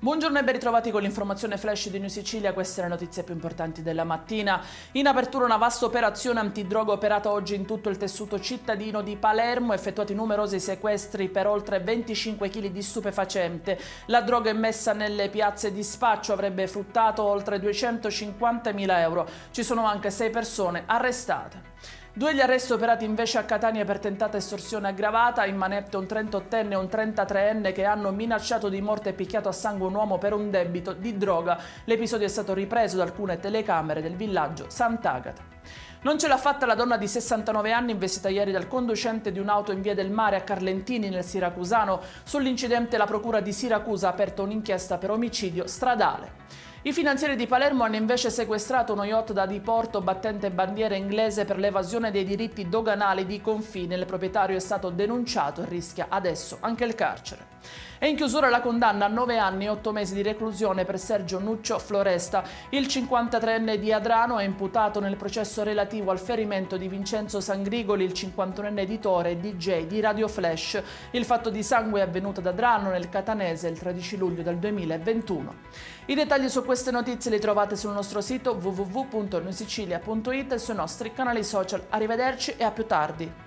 Buongiorno e ben ritrovati con l'informazione flash di New Sicilia, queste le notizie più importanti della mattina. In apertura una vasta operazione antidroga operata oggi in tutto il tessuto cittadino di Palermo, effettuati numerosi sequestri per oltre 25 kg di stupefacente. La droga immessa nelle piazze di spaccio avrebbe fruttato oltre 250.000 euro. Ci sono anche 6 persone arrestate. 2 gli arresti operati invece a Catania per tentata estorsione aggravata, in manette un 38enne e un 33enne che hanno minacciato di morte e picchiato a sangue un uomo per un debito di droga. L'episodio è stato ripreso da alcune telecamere del villaggio Sant'Agata. Non ce l'ha fatta la donna di 69 anni investita ieri dal conducente di un'auto in via del Mare a Carlentini nel Siracusano. Sull'incidente la procura di Siracusa ha aperto un'inchiesta per omicidio stradale. I finanzieri di Palermo hanno invece sequestrato uno yacht da diporto battente bandiera inglese per l'evasione dei diritti doganali di confine. Il proprietario è stato denunciato e rischia adesso anche il carcere. È in chiusura la condanna a 9 anni e 8 mesi di reclusione per Sergio Nuccio Floresta. Il 53enne di Adrano è imputato nel processo relativo al ferimento di Vincenzo Sangrigoli, il 51enne editore e DJ di Radio Flash. Il fatto di sangue è avvenuto ad Adrano, nel Catanese, il 13 luglio del 2021. I dettagli su queste notizie li trovate sul nostro sito www.newsicilia.it e sui nostri canali social. Arrivederci e a più tardi.